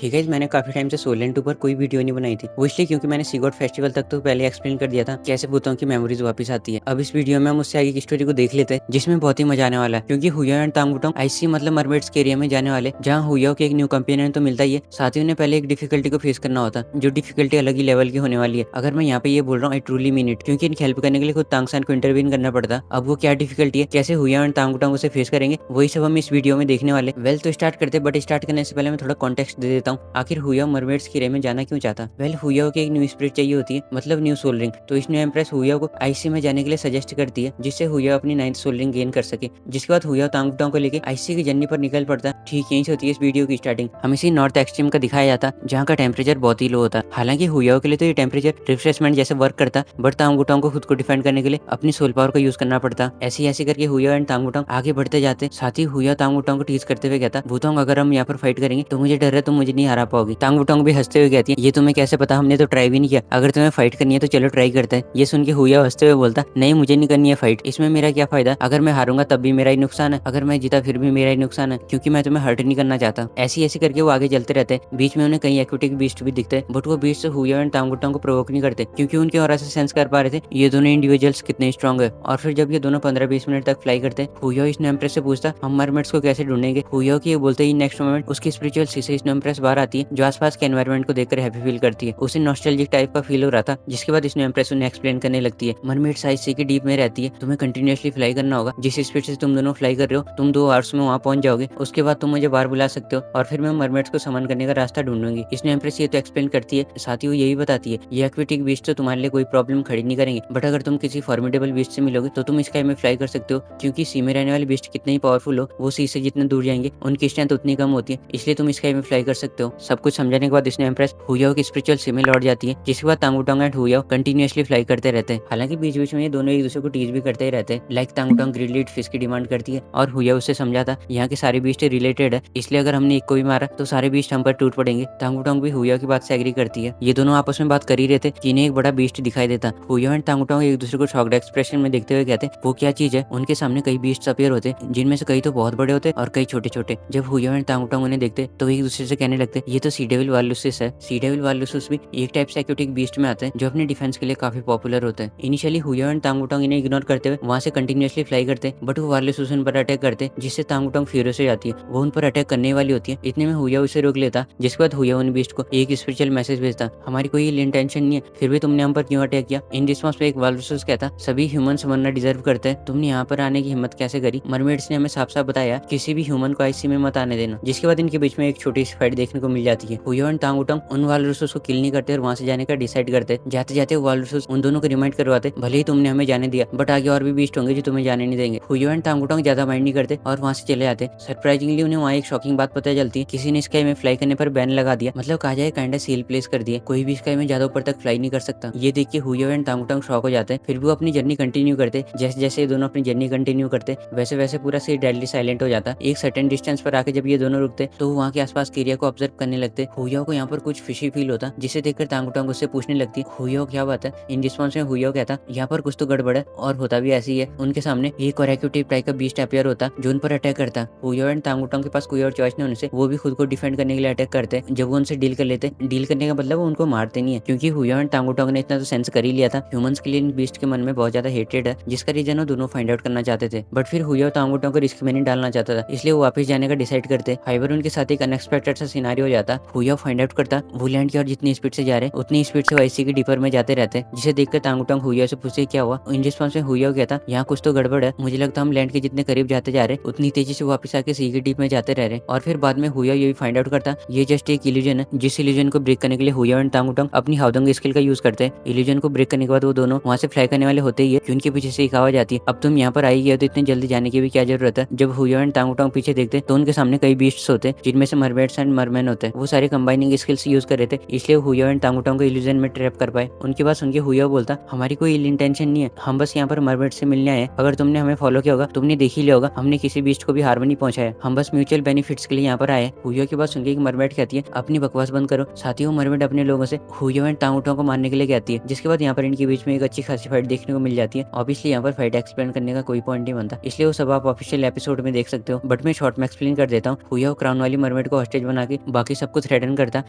ठीक है, मैंने काफ़ी टाइम से सोलेंट पर कोई वीडियो नहीं बनाई थी। वो इसलिए क्योंकि मैंने सीगॉट फेस्टिवल तक तो पहले एक्सप्लेन कर दिया था कैसे भूतों की मेमोरीज वापस आती है। अब इस वीडियो में हम उससे आगे की स्टोरी को देख लेते हैं जिसमें बहुत ही मजा आने वाला है, क्योंकि हुया एंड तांगुटोंग आईसी मतलब मरमेड्स के एरिया में जाने वाले, जहाँ हुया के एक न्यू कंपेनियन तो मिलता ही है, साथ ही उन्हें पहले एक डिफिकल्टी को फेस करना होता है, जो डिफिकल्टी अलग ही लेवल की होने वाली है। अगर मैं यहाँ पे ये बोल रहा हूँ आई ट्रूली मीन इट, क्योंकि इनकी हेल्प करने के लिए खुद तांगसान को इंटरवीन करना पड़ता। अब वो क्या डिफिकल्टी है, कैसे हुया एंड तांगुटोंग उसे फेस करेंगे, वही सब हम इस वीडियो में देखने वाले। वेल तो स्टार्ट करते, बट स्टार्ट करने से पहले मैं थोड़ा कॉन्टेक्स्ट दे देता हूँ। आखिर हुया मरमेड्स के एरिया में जाना क्यों चाहता? वेल हुया को एक न्यू स्पिरिट चाहिए होती है, मतलब न्यू सोल रिंग। तो इस न्यू एम्प्रेस हुया को आईसी में जाने के लिए सजेस्ट करती है, जिससे हुया अपनी 9th सोल रिंग गेन कर सके। जिसके बाद हुया तांगुटोंग को लेके आईसी की जर्नी पर निकल पड़ता है। ठीक यहीं से होती है इस वीडियो की स्टार्टिंग। हम इसी नॉर्थ एक्सट्रीम का दिखाया जाता, जहाँ का टेम्परेचर बहुत ही लो होता। हालांकि हुया के लिए तो ये टेम्परेचर रिफ्रेशमेंट जैसे वर्क करता, बट तांगुटोंग को खुद को डिफेंड करने के लिए अपनी सोल पावर का यूज करना पड़ता। ऐसे करके हुया एंड तांगुटोंग आगे बढ़ते जाते। साथ ही हुया तांगुटोंग को टीज करते हुए कहता, भूतोंग अगर हम यहाँ पर फाइट करेंगे तो मुझे डर है तुम मुझे नहीं हरा पाओगी। तांगुटोंग भी हंसते हुए कहती है, ये तुम्हें कैसे पता, हमने तो ट्राई भी नहीं किया। अगर तुम्हें फाइट करनी है तो चलो ट्राई करते हैं। ये सुन के हुया हंसते हुए बोलता, नहीं मुझे नहीं करनी है फाइट, इसमें मेरा क्या फायदा, अगर मैं हारूंगा तब भी मेरा ही नुकसान है, अगर मैं जीता फिर भी मेरा ही नुकसान है, क्योंकि मैं तुम्हें हर्ट नहीं करना चाहता। ऐसी करके वो आगे चलते रहते हैं। बीच में उन्हें कई एक्वेटिक बीस्ट भी दिखते हैं, बट वो बीस्ट हुया एंड तांगुटोंग को प्रोवोक नहीं करते, क्योंकि उनके ऑरा से सेंस कर पा रहे थे ये दोनों इंडिविजुअल्स कितने स्ट्रॉन्ग है। और फिर जब ये दोनों 15-20 मिनट तक फ्लाई करते, हुया इस एम्प्रेस से पूछता, हम मरमेड्स को कैसे ढूंढेंगे। हुया की ये बोलते ही नेक्स्ट मोमेंट उसकी स्पिरिचुअल सी इस एम्प्रेस बाहर आती है, जो आसपास के एनवायरमेंट को देखकर हैप्पी फील करती है। उसे नॉस्टैल्जिक टाइप का फील हो रहा था, जिसके बाद इसने एम्प्रेस उन्हें एक्सप्लेन करने लगती है, मरमेड साइज सी के डीप में रहती है, तुम्हें कंटिन्यूअसली फ्लाई करना होगा। जिस स्पीड से तुम दोनों फ्लाई कर रहे हो, तुम 2 आवर्स में वहाँ पहुंच जाओगे। उसके बाद तुम मुझे बाहर बुला सकते हो और फिर मैं मरमेड्स को समन करने का रास्ता ढूंढूंगी। इसने एम्प्रेस ये तो एक्सप्लेन करती है, साथ ही वो यही बताती है ये एक्वेटिक बीस्ट तो तुम्हारे लिए कोई प्रॉब्लम खड़ी नहीं करेंगे, बट अगर तुम किसी फॉर्मिडेबल बीस्ट से मिलोगे तो तुम स्काई में फ्लाई कर सकते हो, क्योंकि सी में रहने वाले बीस्ट कितने ही पावरफुल हो, वो सी से जितने दूर जाएंगे उनकी स्ट्रेंथ उतनी कम होती है, इसलिए तुम स्काई में फ्लाई कर सकते हो। सब कुछ समझाने के बाद इसने एम्प्रेस हुया की स्पिरिचुअल सी में लौट जाती है, जिसके बाद तांगुटोंग एंड हुया कंटिन्यूअसली फ्लाई करते रहते हैं। हालांकि बीच बीच में ये दोनों एक दूसरे को टीज भी करते ही रहते हैं। लाइक तांगुटोंग ग्रिल्ड फिश की डिमांड करती है और हुया उससे समझाता यहाँ के सारे बीस्ट रिलेटेड है, इसलिए अगर हमने एक को भी मारा तो सारे बीस्ट हम पर टूट पड़ेंगे। तांगुटोंग भी हुया की बात से एग्री करती है। ये दोनों आपस में बात कर ही रहे थे कि इन्हें एक बड़ा बीस्ट दिखाई देता। हुया एंड तांगुटोंग एक दूसरे को शॉक्ड एक्सप्रेशन में देखते हुए कहते, वो क्या चीज है। उनके सामने कई बीस्ट अपीयर होते, जिनमें से कई तो बहुत बड़े होते और कई छोटे छोटे। जब हुया एंड तांगुटोंग उन्हें देखते तो एक दूसरे से कहने लगते, ये तो सी डेविल वालुसिस है। सी डेविल वालुसिस भी एक टाइप से एक्वेटिक बीस्ट में आते हैं, जो अपने डिफेंस के लिए काफी पॉपुलर होते हैं। इनिशियली हुया एंड तांगुटोंग इन्हें इग्नोर करते हुए वहां से कंटिन्यूअसली फ्लाई करते, बट वो वालुसिस उन पर अटैक करते, जिससे तांगुटोंग फ्यूरियस हो जाती है। वो उन पर अटैक करने वाली होती है, इतने में हुया उसे रोक लेता, जिसके बाद हुया उन बीस्ट को एक स्पिरिचुअल मैसेज भेजता, हमारी कोई इंटेंशन नहीं है, फिर भी तुमने हम पर क्यों अटैक किया। इन रिस्पॉन्स पे एक वालुसिस कहता, सभी ह्यूमंस मरना डिजर्व करते हैं, तुमने यहाँ पर आने की हिम्मत कैसे करी। मरमेड्स ने हमें साफ साफ बताया किसी भी ह्यूमन को आईसी में मत आने देना। जिसके बाद इनके बीच में एक छोटी सी फाइट देखने को मिल जाती है। हुया एंड तांगुटोंग उन वालुसिस को किल नहीं करते और वहां से जाने का डिसाइड करते। जाते जाते वालुसिस उन दोनों को रिमाइंड करवाते, भले ही तुमने हमें जाने दिया, बट आगे और भी बीस्ट होंगे जो तुम्हें जाने नहीं देंगे। हुया एंड तांगुटोंग ज्यादा माइंड नहीं करते और वहां से चले जाते। सरप्राइजिंगली उन्हें वहाँ एक शॉकिंग बात पता चलती है, किसी ने स्काई में फ्लाई करने पर बैन लगा दिया, मतलब कहा जाए काइंड ऑफ सील प्लेस कर दिया, कोई भी स्काई में ज्यादा ऊपर तक फ्लाई नहीं कर सकता। ये देख के हुया एंड तांगुटोंग शॉक हो जाते हैं, फिर भी वो अपनी जर्नी कंटिन्यू करते। जैसे जैसे ये दोनों अपनी जर्नी कंटिन्यू करते, वैसे वैसे पूरा से डेडली साइलेंट हो जाता। एक सर्टेन डिस्टेंस पर आके जब ये दोनों रुकते तो वहाँ के आसपास के एरिया को ऑब्जर्व करने लगते। हुया को यहाँ पर कुछ फिशी फील होता, जिसे देखकर तांगुटोंग उससे पूछने लगती, हुया क्या बात है। इन रिस्पॉन्स में हुया कहता, यहाँ पर कुछ तो गड़बड़ है, और होता भी ऐसी है। उनके सामने एक और एक्यूटिव टाइप का बीस्ट अपीयर होता, जो उन पर अटैक करता। हुया एंड तांगुटोंग के पास कोई और चॉइस नहीं होने से वो भी खुद को डिफेंड करने के लिए अटैक करते। जब वो उनसे डील कर लेते, डील करने का मतलब वो उनको मारते नहीं है, क्योंकि हुया एंड तांगुटोंग ने इतना तो सेंस कर ही लिया था ह्यूमंस के लिए इन बीस्ट के मन में बहुत ज्यादा हेटेड है, जिसका रीजन वो दोनों फाइंड आउट करना चाहते थे। बट फिर हुया तांगुटोंग को रिस्क में नहीं डालना चाहता था, इसलिए वो वापस जाने का डिसाइड करते। हाइबर उनके साथ एक अनएक्सपेक्टेड सा सिनारियो हो जाता। हुया फाइंड आउट करता वो लैंड की और जितनी स्पीड से जा रहे उतनी स्पीड से आईसी के डीपर में जाते रहते, जिसे देखकर तांगुटोंग हुया से पूछे क्या हुआ। इन रिस्पॉन्स में हुया कहता, यहाँ कुछ तो गड़बड़ है, मुझे लगता हम लैंड के जितने करीब जाते जा रहे उतनी तेजी से वापस आके सी के डीप में जाते रह रहे। और फिर बाद में हुया ये भी फाइंड आउट करता ये जस्ट एक इल्यूजन है, जिस इल्यूजन को ब्रेक करने के लिए हुया एंड तांगुटोंग अपनी हाउदंग स्किल का यूज करते हैं। इल्यूजन को ब्रेक करने के बाद वो दोनों वहाँ से फ्लाई करने वाले होते ही है कि उनके पीछे से एक आवाज आती है, अब तुम यहाँ पर आई गए तो इतनी जल्दी जाने की भी क्या जरूरत है। जब हुया एंड तांगुटोंग पीछे देखते तो उनके सामने कई बीस्ट्स होते, जिनमें से मरमेड्स एंड मरमैन होते। वो सारे कंबाइनिंग स्किल्स यूज कर रहे थे, इसलिए हुया एंड तांगुटोंग को इल्यूजन में ट्रैप कर पाए। उनके पास उनके हुया बोलता, हमारी कोई इल इंटेंशन नहीं है, हम बस यहाँ पर मरमेड से मिलने आए। अगर तुमने हमें फॉलो किया होगा तुमने देख ही लिया होगा हमने किसी बीस्ट को भी हार्म नहीं पहुंचाया, हम बस म्यूचुअल बेनिफिट्स के लिए यहाँ पर आए। हुया के बाद सुनकर एक मरमेड कहती है, अपनी बकवास बंद करो। साथ ही वो मरमेड अपने लोगों से हुया एंड तांगुटोंग को मारने के लिए कहती है, जिसके बाद यहाँ पर इनके बीच में एक अच्छी खासी फाइट देखने को मिल जाती है। ऑब्वियसली यहाँ पर फाइट एक्सप्लेन करने का कोई पॉइंट नहीं बनता, इसलिए वो सब आप ऑफिशियल एपिसोड में देख सकते हो, बट मैं शॉर्ट में एक्सप्लेन कर देता हूँ। हुया क्राउन वाली मरमेड को हॉस्टेज बना के बाकी सबको थ्रेटन करता,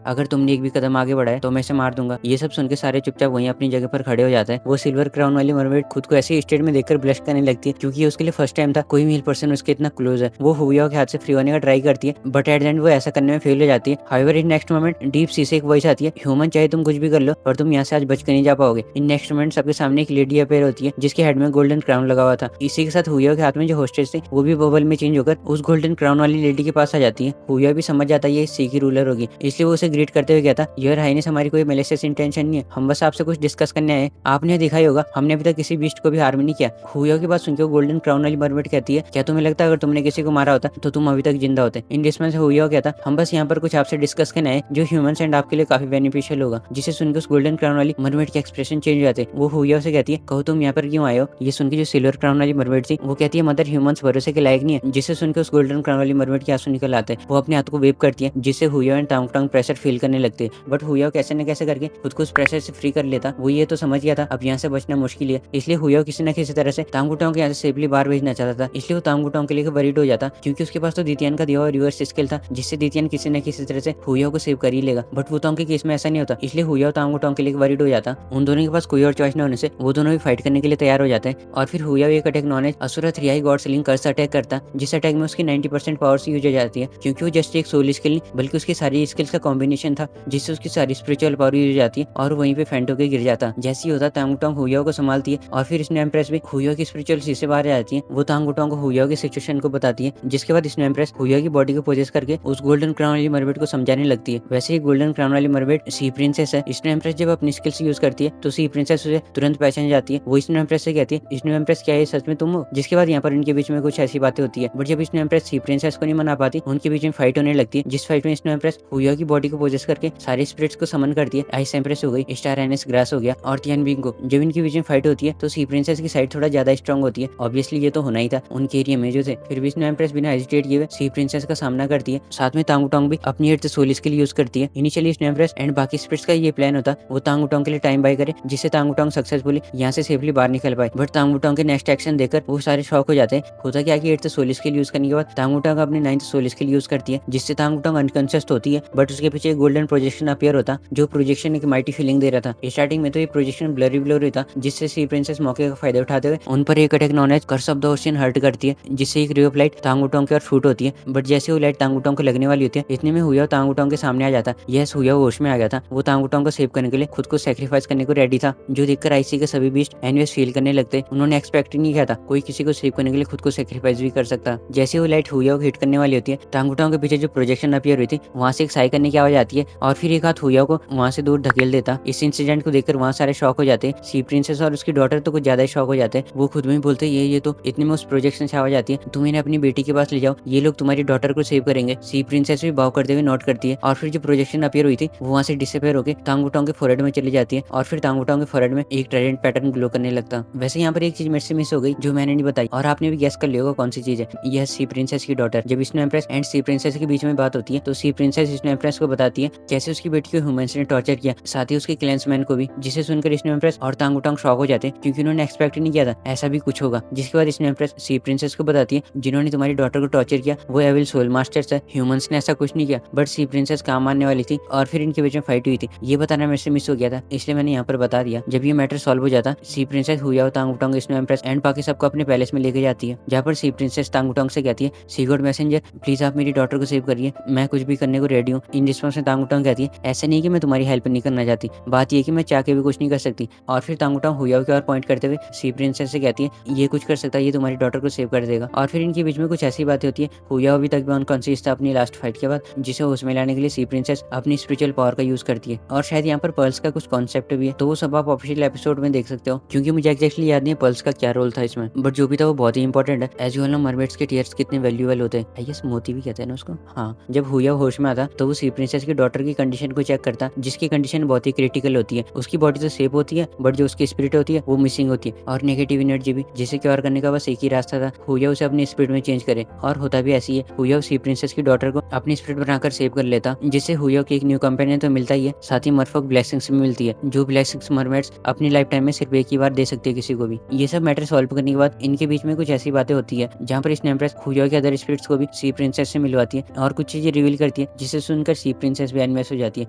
अगर तुमने एक भी कदम आगे बढ़ाया तो मैं इसे मार दूंगा। ये सब सुन के सारे चुपचाप वहीं अपनी जगह पर खड़े हो जाते हैं। वो सिल्वर क्राउन वाली मरमेड खुद को ऐसे स्टेट में देखकर ब्लश करने लगती है, क्योंकि उसके लिए फर्स्ट टाइम था कोई मेल पर्सन उसके इतना क्लोज है। वो हुआ के हाथ से फ्री होने का ट्राई करती है, बट एट द एंड वो ऐसा करने में फेल हो जाती है। However in next moment deep sea से एक वॉइस आती है, ह्यूमन चाहे तुम कुछ भी कर लो पर तुम यहाँ से आज बच कर नहीं जा पाओगे। इन नेक्स्ट मोमेंट सबके सामने एक लेडी अपेयर होती है जिसके हेड में गोल्डन क्राउन लगा हुआ था। इसी के साथ हुआ के हाथ में जो होस्टेस थी वो भी बबल में चेंज होकर उस गोल्डन क्राउन वाली लेडी के पास आ जाती है। हुआ भी समझ जाता है ये सी की रूलर होगी, इसलिए वो उसे ग्रीट करते हुए कहता, योर हाइनेस हमारी कोई मैलिशियस इंटेंशन नहीं है, हम बस आपसे कुछ डिस्कस करने आए। आपने देखा ही होगा हमने अभी तक किसी बीस्ट को भी हार्म नहीं किया। हुआ की बात सुनकर गोल्डन क्राउन वाली मरमेड कहती है, क्या तुम्हें लगता है अगर तुमने किसी को मारा होता तो तुम अभी तक जिंदा होते? इन रिस्पॉन्स हुआ कहता, हम बस यहाँ पर कुछ आपसे डिस्कस करने आए जो ह्यूमंस एंड आपके लिए काफी बेनिफिशियल होगा। जिसे सुनकर उस गोल्डन क्राउन वाली मरमेड के एक्सप्रेशन चेंज हो जाते। वो हुआ से कहती है, कहो तुम यहाँ पर क्यों आए हो? ये सुनकर जो सिल्वर क्राउन वाली मरमेड थी वो कहती है, मदर ह्यूमंस भरोसे के लायक नहीं है। जिसे सुनकर उस गोल्डन क्राउन वाली मरमेड के आंसू निकल आते हैं। वो अपने हाथ को वेव करती है जिससे हुआ एंड टांग टांग प्रेशर फील करने लगते हैं, बट हुआ कैसे न कैसे करके खुद को उस प्रेशर से फ्री कर लेता। वो ये तो समझ गया था अब यहाँ से बचना मुश्किल है, इसलिए हुआ किसी न किसी तरह से तांगू टांग के यहाँ से सेफली बाहर भेजना चाहता था। इसलिए वो तांगू टांग के लिए वरीड हो जाता, क्योंकि उसके पास तो दितियान का दिया हुआ रिवर्स स्किल था जिससे दितियान किसी न किसी तरह से हुआ को सेव कर ही लेगा। बट वो टांग के केस में ऐसा नहीं होता, इसलिए हुआ तांगू टांग के लिए वरीड हो जाता। उन दोनों के पास कोई और चॉइस न होने से वो दोनों भी फाइट करने के लिए तैयार हो जाते हैं। और फिर हुआ एक attack known as Asura 3 god sealing curse attack करता, जिस अटैक में उसकी 90% पावर्स यूज हो जाती है, क्योंकि वो जस्ट एक सोल स्किल नहीं बल्कि उसकी सारी स्किल्स का कॉम्बिनेशन था जिससे उसकी सारी स्पिरिचुअल पावर यूज हो जाती है और वहीं पे फेंटो के गिर जाता। जैसे ही होता तांगू टांग हुआ को संभालती है और फिर स्नो एम्प्रेस भी हुआ की स्पिरिचुअल सी से बाहर आ जाती है। वो तांगू टांग को हुआ की सिचुएशन को बताती है, जिसके बाद स्नो एम्प्रेस हुआ की बॉडी को पोजेस करके उस गोल्डन क्राउन वाली मरमेड को समझाने लगती है। वैसे ही गोल्डन क्राउन वाली मरमेड सी प्रिंसेस है। स्नो एम्प्रेस जब अपनी स्किल्स यूज करती है तो सी प्रिंसेस उसे तुरंत पहचान जाती है। वो स्नो एम्प्रेस से कहती है, स्नो एम्प्रेस क्या है सच में तुम हो? जिसके बाद यहाँ पर इनके बीच में कुछ ऐसी बातें होती है, बट जब स्नो एम्प्रेस सी प्रिंसेस को नहीं मना पाती उनके बीच में फाइट होने लगती है, जिस फाइट में स्नो एम्प्रेस हुआ की बॉडी को पोजेस करके सारे स्पिरिट्स को समन करती है। आइस एम्प्रेस हो गई, स्टार एनएस ग्रास हो गया और तियान बिंग को। जब इनके बीच में फाइट होती है तो सी प्रिंसेस की साइड थोड़ा ज्यादा स्ट्रांग होती है, ऑब्वियसली ये तो होना ही था उनके एरिया में जो थे। फिर भी स्नो एम्प्रेस बिना हेजिटेट किए सी प्रिंसेस का सामना करती है। साथ में तांगू टांग भी अपनी एट सोल स्किल यूज करती है। इनिशियली स्नो एम्प्रेस एंड बाकी स्पिरिट्स का ये प्लान होता वो तांगू टांग के लिए टाइम बाय करे, जिससे तांगू टांग सक्सेसफुली यहाँ से सेफली बाहर निकल पाए। बट तांगू टांग के नेक्स्ट एक्शन देखकर वो सारे शॉक हो जाते हैं। होता क्या कि एट सोल स्किल यूज करने के बाद तांगू टांग अपनी 9th सोल स्किल यूज करती है, जिससे तांगू टांग अनकॉन्शियस होती है। बट उसके पीछे एक गोल्डन प्रोजेक्शन अपीयर होता, जो प्रोजेक्शन एक माइटी फीलिंग दे रहा था। स्टार्टिंग में तो ये प्रोजेक्शन ब्लरी था, जिससे सी प्रिंसेस मौके का फायदा उठाते हुए उन पर एक attack known as curse of the ocean hurt करती है, जिससे एक रे ऑफ लाइट तांगू टांग के और शूट होती है। बट जैसे वो लाइट तांगू टांग को लगने वाली होती है, इतने में हुआ तांगू टांग के सामने आ जाता। यस हुआ होश में आ गया था। वो तांगू टांग को सेव करने के लिए खुद को सैक्रिफाइस करने को रेडी था, जो देखकर आईसी के सभी बीस्ट एनवेस फील करने लगते। उन्होंने एक्सपेक्ट नहीं किया था कोई किसी को सेव करने के लिए खुद को सैक्रिफाइस भी कर सकता। जैसे वो लाइट हुआ को हिट करने वाली होती है, तांगू टांग के पीछे जो प्रोजेक्शन अपीयर हुई थी वहां से एक साई करने की आवाज आती है और फिर एक हाथ हुआ को वहां से दूर धकेल देता। इस इंसिडेंट को देखकर वहां सारे शॉक हो जाते। सी प्रिंसेस और उसकी डॉटर तो कुछ ज्यादा ही शॉक हो जाते हैं। वो खुद में बोलते ये तो इतने में उस प्रोजेक्शन से आवाज आती है, तुम इन्हें अपनी बेटी के पास ले जाओ, ये लोग तुम्हारी डॉटर को सेव करेंगे। सी प्रिंसेस भी बाव करते हुए नोट करती है और फिर जो प्रोजेक्शन अपीयर हुई थी वो वहां से डिसअपीयर होकर तांगू टांग के फोरहेड में चली जाती है और फिर तांगू टांग के फोरहेड में एक ट्राइडेंट पैटर्न ग्लो करने लगता। वैसे यहाँ पर एक चीज मेरे से मिस हो गई जो मैंने नहीं बताई और आपने भी गेस कर लिया होगा कौन सी चीज है। यह सी प्रिंसेस की डॉटर। जब snow empress and sea princess के बीच में बात होती है तो सी प्रिंसेस स्नो एम्प्रेस को बताती है कैसे उसकी बेटी को ह्यूमंस ने टॉर्चर किया, साथ ही उसके क्लेंसमैन को भी, जिसे सुनकर स्नो एम्प्रेस और तांगू टांग शॉक हो जाते हैं, क्योंकि उन्होंने एक्सपेक्ट नहीं किया था ऐसा भी कुछ होगा। जिसके बाद स्नो एम्प्रेस सी प्रिंसेस को बताती है जिन्होंने तुम्हारी डॉटर को टॉर्चर किया वो एविल सोल मास्टर्स है, ह्यूमंस ने ऐसा कुछ नहीं किया। बट सी प्रिंसेस काम मानने वाली थी और फिर इनके बीच में फाइट हुई थी। ये बताना मेरे से मिस हो गया था, इसलिए मैंने यहाँ पर बता दिया। जब ये मैटर सॉल्व हो जाता, सी प्रिंसेस हुआ तांगू टांग स्नो एम्प्रेस एंड बाकी सबको अपने पैलेस में लेके जाती है, जहाँ पर सी प्रिंसेस तांगू टांग से कहती है, सी गॉड मैसेंजर प्लीज आप मेरी डॉटर को सेव करिए, मैं कुछ भी करने को रेडी हूँ। इन रिस्पॉन्स में तांगू टांग कहती है ऐसा नहीं कि मैं तुम्हारी हेल्प नहीं करना चाहती, बात ये कि मैं चाह के भी कुछ नहीं कर सकती। और फिर तांगू टांग हुआ के और पॉइंट करते हुए सी प्रिंसेस से कहती है ये कुछ कर सकता है, ये तुम्हारी डॉटर को सेव कर देगा। और फिर इनके बीच में कुछ ऐसी बातें होती है। हुआ अभी तक भी अनकॉन्शियस था अपनी लास्ट फाइट के बाद, जिसे होश में लाने के लिए सी प्रिंसेस अपनी स्पिरिचुअल पावर का यूज करती है। और शायद यहाँ पर पर्ल्स का कुछ कॉन्सेप्ट भी है, तो वो सब आप ऑफिशियल एपिसोड में देख सकते हो, क्योंकि मुझे एक्जैक्टली याद नहीं पर्ल्स का क्या रोल था इसमें, बट जो भी था वो बहुत ही इंपॉर्टेंट है। As you all know mermaids के टीयर्स कितने वैल्यूएबल होते हैं, आई गेस मोती भी कहते हैं ना उसको। हाँ, जब हुआ होश में आता तो वो सी प्रिंसेस की डॉटर की कंडीशन को चेक करता, जिसकी कंडीशन बहुत ही क्रिटिकल होती है। उसकी बॉडी तो सेफ होती है बट जो उसकी स्पिरिट होती है वो मिसिंग होती है, और नेगेटिव एनर्जी भी, जिसे क्योर करने का बस एक ही रास्ता था, हुआ उसे अपनी स्पिरिट में चेंज करे। और होता भी ऐसी है, हुआ सी प्रिंसेस की डॉटर को अपनी स्पिरिट बनाकर सेव कर लेता, जिससे हुआ की एक न्यू कंपेनियन तो मिलता ही है, साथ ही मरफॉक ब्लेसिंग्स भी मिलती है, जो ब्लेसिंग्स मरमेड्स अपनी लाइफ टाइम में सिर्फ एक ही बार दे सकती है किसी को भी। ये सब मैटर सॉल्व करने के बाद इनके बीच में कुछ ऐसी बातें होती है जहाँ पर इस एम्प्रेस हुआ के अदर स्पिरिट्स को भी सी प्रिंसेस से मिलवाती है और कुछ चीजें रिवील कर लगती है, जिसे सुनकर सी प्रिंसेस भी एनिमेस हो जाती है,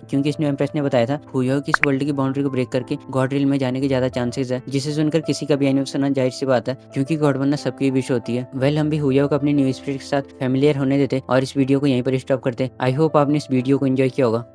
क्योंकि इस न्यू एम्प्रेस ने बताया था हुयो की इस वर्ल्ड की बाउंड्री को ब्रेक करके गॉड रियल में जाने के ज्यादा चांसेस है, जिसे सुनकर किसी का भी एनिमेस होना जाहिर सी बात है, क्योंकि गॉड बनना सबकी विश होती है। वेल, हम भी हुयो को अपनी न्यू स्पिरिट के साथ फैमिलियर होने देते और इस वीडियो को यहीं पर स्टॉप करते। आई होप आपने इस वीडियो को एंजॉय किया होगा।